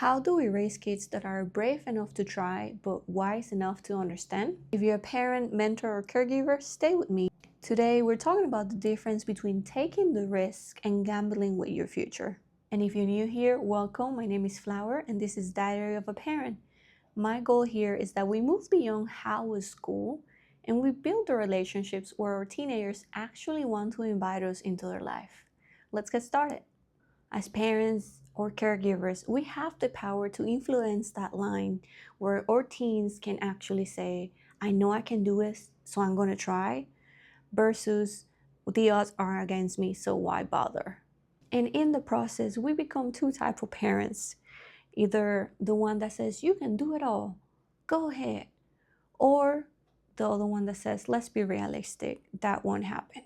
How do we raise kids that are brave enough to try but wise enough to understand? If you're a parent, mentor, or caregiver, stay with me. Today, we're talking about the difference between taking the risk and gambling with your future. And if you're new here, welcome. My name is Flower, and this is Diary of a Parent. My goal here is that we move beyond how we school and we build the relationships where our teenagers actually want to invite us into their life. Let's get started. As parents or caregivers, we have the power to influence that line where our teens can actually say, I know I can do it, so I'm going to try, versus the odds are against me, so why bother? And in the process, we become two types of parents. Either the one that says, you can do it all, go ahead, or the other one that says, let's be realistic, that won't happen.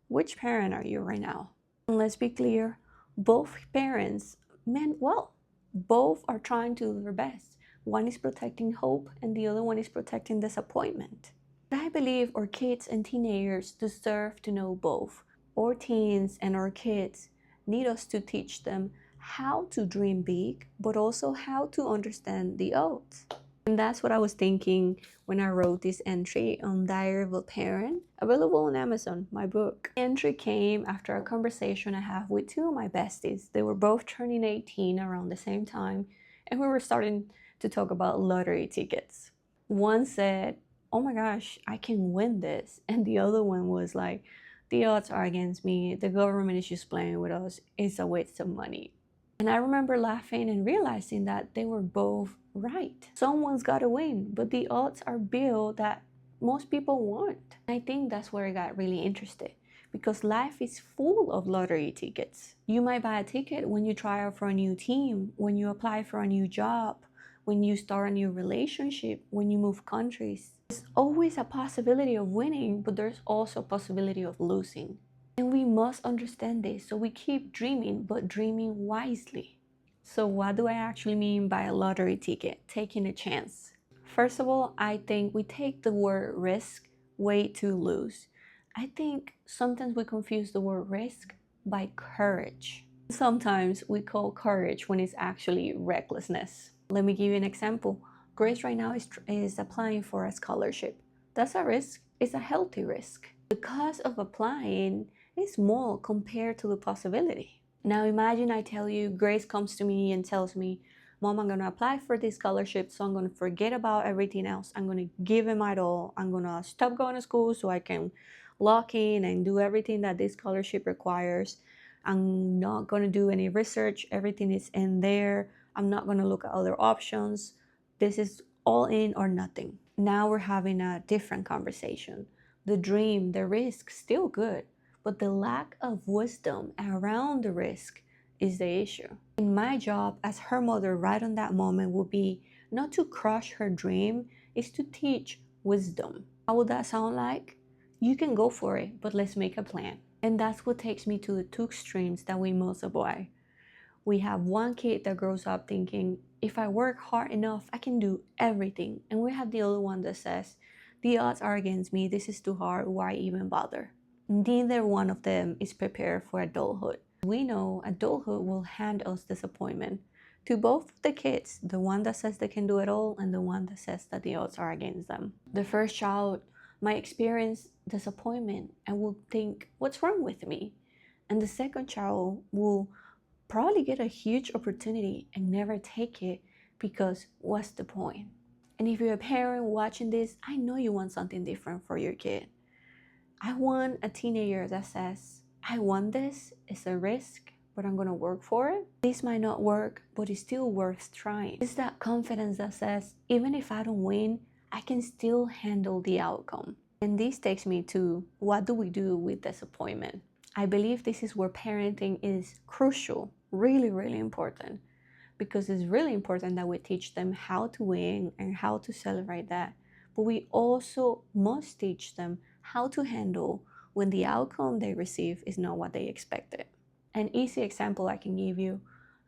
Which parent are you right now? And let's be clear, both parents meant well. Both are trying to do their best. One is protecting hope and the other one is protecting disappointment. I believe our kids and teenagers deserve to know both. Our teens and our kids need us to teach them how to dream big, but also how to understand the odds. And that's what I was thinking when I wrote this entry on Diary of a Parent, available on Amazon, my book. The entry came after a conversation I had with two of my besties. They were both turning 18 around the same time, and we were starting to talk about lottery tickets. One said, oh my gosh, I can win this. And the other one was like, the odds are against me. The government is just playing with us. It's a waste of money. And I remember laughing and realizing that they were both right. Someone's got to win, but the odds are built that most people want. I think that's where I got really interested, because life is full of lottery tickets. You might buy a ticket when you try out for a new team, when you apply for a new job, when you start a new relationship, when you move countries. There's always a possibility of winning, but there's also a possibility of losing. And we must understand this, so we keep dreaming, but dreaming wisely. So what do I actually mean by a lottery ticket, taking a chance? First of all, I think we take the word risk way too loose. I think sometimes we confuse the word risk by courage. Sometimes we call courage when it's actually recklessness. Let me give you an example. Grace right now is applying for a scholarship. That's a risk. It's a healthy risk. The cost of applying is small compared to the possibility. Now imagine I tell you, Grace comes to me and tells me, Mom, I'm going to apply for this scholarship, so I'm going to forget about everything else. I'm going to give it my all. I'm going to stop going to school so I can lock in and do everything that this scholarship requires. I'm not going to do any research. Everything is in there. I'm not going to look at other options. This is all in or nothing. Now we're having a different conversation. The dream, the risk, still good, but the lack of wisdom around the risk is the issue. And my job as her mother right on that moment would be not to crush her dream, is to teach wisdom. How would that sound like? You can go for it, but let's make a plan. And that's what takes me to the two extremes that we must avoid. We have one kid that grows up thinking, if I work hard enough, I can do everything. And we have the other one that says, the odds are against me, this is too hard, why even bother? Neither one of them is prepared for adulthood. We know adulthood will hand us disappointment. To both the kids, the one that says they can do it all and the one that says that the odds are against them. The first child might experience disappointment and will think, what's wrong with me? And the second child will probably get a huge opportunity and never take it because what's the point? And if you're a parent watching this, I know you want something different for your kid. I want a teenager that says, I want this, it's a risk, but I'm gonna work for it. This might not work, but it's still worth trying. It's that confidence that says, even if I don't win, I can still handle the outcome. And this takes me to, what do we do with disappointment? I believe this is where parenting is crucial, really, really important, because it's really important that we teach them how to win and how to celebrate that. But we also must teach them how to handle when the outcome they receive is not what they expected. An easy example I can give you,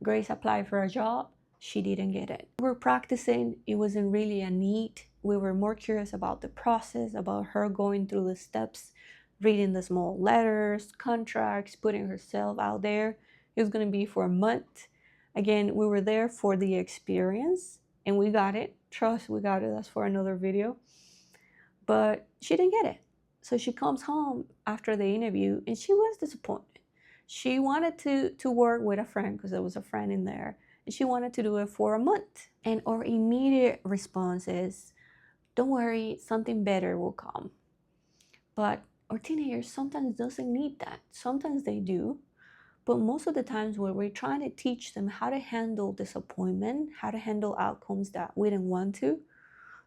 Grace applied for a job, she didn't get it. We were practicing, it wasn't really a need. We were more curious about the process, about her going through the steps, reading the small letters, contracts, putting herself out there. It was gonna be for a month. Again, we were there for the experience and we got it. Trust, we got it. That's for another video. But she didn't get it. So she comes home after the interview and she was disappointed. She wanted to work with a friend because there was a friend in there. And she wanted to do it for a month. And our immediate response is, don't worry, something better will come. But our teenagers sometimes doesn't need that. Sometimes they do. But most of the times when we're trying to teach them how to handle disappointment, how to handle outcomes that we didn't want to,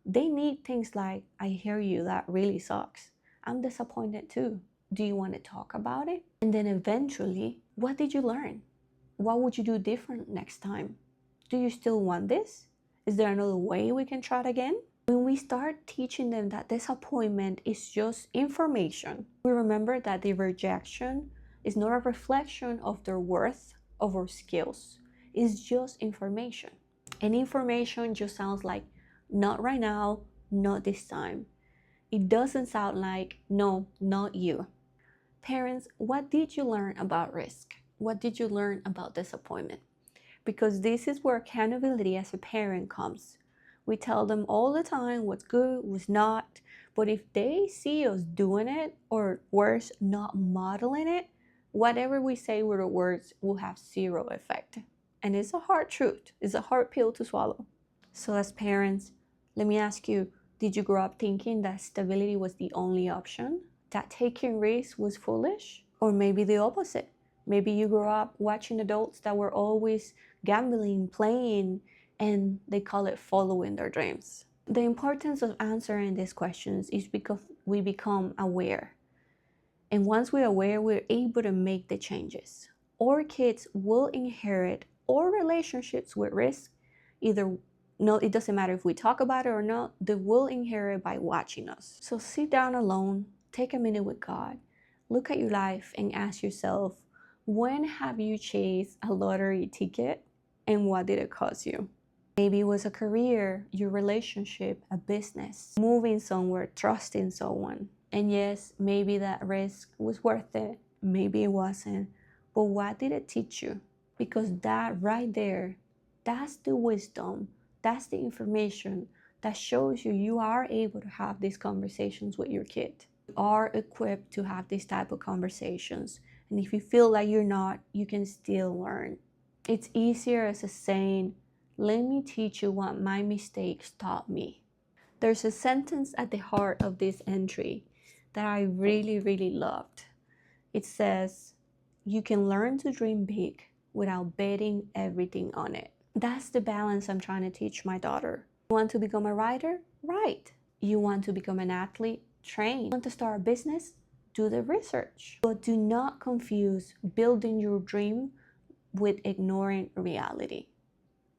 they need things like, I hear you, that really sucks. I'm disappointed too. Do you want to talk about it? And then eventually, what did you learn? What would you do different next time? Do you still want this? Is there another way we can try it again? When we start teaching them that disappointment is just information, we remember that the rejection is not a reflection of their worth, of our skills. It's just information. And information just sounds like, not right now, not this time. It doesn't sound like, no, not you. Parents, what did you learn about risk? What did you learn about disappointment? Because this is where accountability as a parent comes. We tell them all the time what's good, what's not. But if they see us doing it, or worse, not modeling it, whatever we say with our words will have zero effect. And it's a hard truth. It's a hard pill to swallow. So as parents, let me ask you, did you grow up thinking that stability was the only option? That taking risks was foolish? Or maybe the opposite. Maybe you grew up watching adults that were always gambling, playing, and they call it following their dreams. The importance of answering these questions is because we become aware. And once we're aware, we're able to make the changes. Our kids will inherit our relationships with risk. No, it doesn't matter if we talk about it or not, they will inherit by watching us. So sit down alone, take a minute with God, look at your life and ask yourself, when have you chased a lottery ticket and what did it cost you? Maybe it was a career, your relationship, a business, moving somewhere, trusting someone. And yes, maybe that risk was worth it. Maybe it wasn't. But what did it teach you? Because that right there, that's the wisdom, that's the information that shows you are able to have these conversations with your kid. You are equipped to have these type of conversations. And if you feel like you're not, you can still learn. It's easier as a saying, let me teach you what my mistakes taught me. There's a sentence at the heart of this entry that I really, really loved. It says, you can learn to dream big without betting everything on it. That's the balance I'm trying to teach my daughter. You want to become a writer? Write. You want to become an athlete? Train. You want to start a business? Do the research. But do not confuse building your dream with ignoring reality.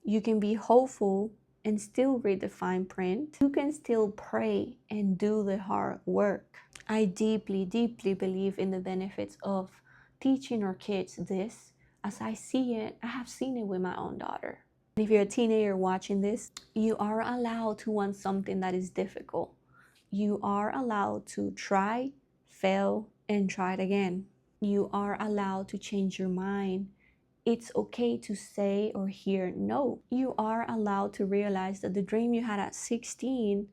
You can be hopeful and still read the fine print. You can still pray and do the hard work. I deeply, deeply believe in the benefits of teaching our kids this. As I see it, I have seen it with my own daughter. If you're a teenager watching this, you are allowed to want something that is difficult. You are allowed to try, fail, and try it again. You are allowed to change your mind. It's okay to say or hear no. You are allowed to realize that the dream you had at 16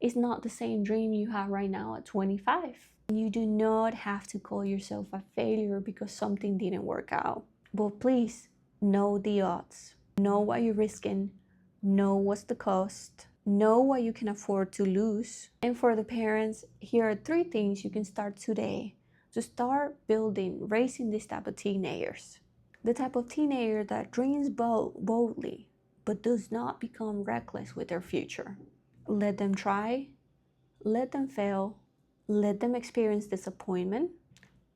is not the same dream you have right now at 25. You do not have to call yourself a failure because something didn't work out. But please, know the odds. Know what you're risking. Know what's the cost. Know what you can afford to lose. And for the parents, here are 3 things you can start today to start raising this type of teenagers. The type of teenager that dreams boldly, but does not become reckless with their future. Let them try, let them fail, let them experience disappointment,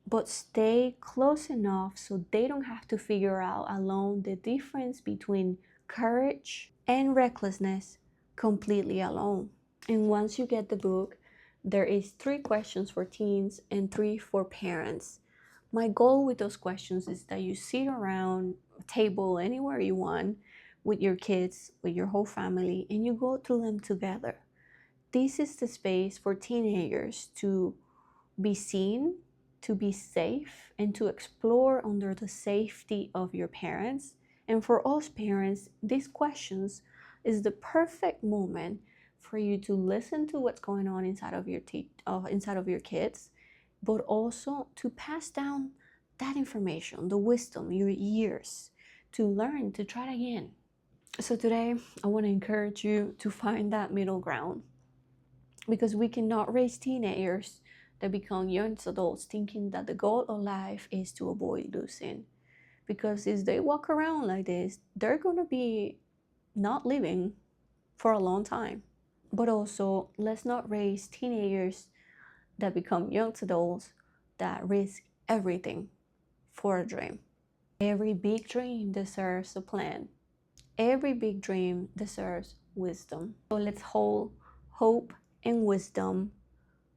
but stay close enough so they don't have to figure out alone the difference between courage and recklessness completely alone. And once you get the book, there is 3 questions for teens and 3 for parents. My goal with those questions is that you sit around a table anywhere you want with your kids, with your whole family, and you go through them together. This is the space for teenagers to be seen, to be safe, and to explore under the safety of your parents And for us parents, these questions is the perfect moment for you to listen to what's going on inside of inside of your kids, but also to pass down that information, the wisdom, your years, to learn to try it again. So today, I want to encourage you to find that middle ground, because we cannot raise teenagers that become young adults thinking that the goal of life is to avoid losing. Because if they walk around like this, they're going to be not living for a long time. But also, let's not raise teenagers that become young adults that risk everything for a dream. Every big dream deserves a plan. Every big dream deserves wisdom. So let's hold hope and wisdom,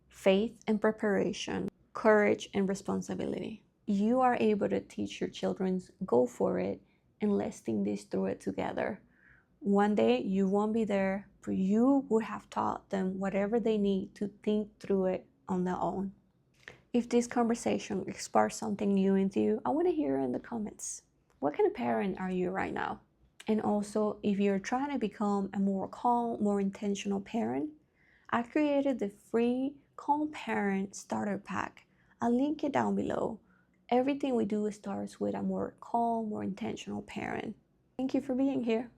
faith and preparation, courage and responsibility. You are able to teach your children, go for it, and let's think this through it together. One day you won't be there, but you would have taught them whatever they need to think through it on their own. If this conversation sparks something new into you, I want to hear in the comments. What kind of parent are you right now? And also, if you're trying to become a more calm, more intentional parent, I created the free Calm Parent Starter Pack. I'll link it down below. Everything we do starts with a more calm, more intentional parent. Thank you for being here.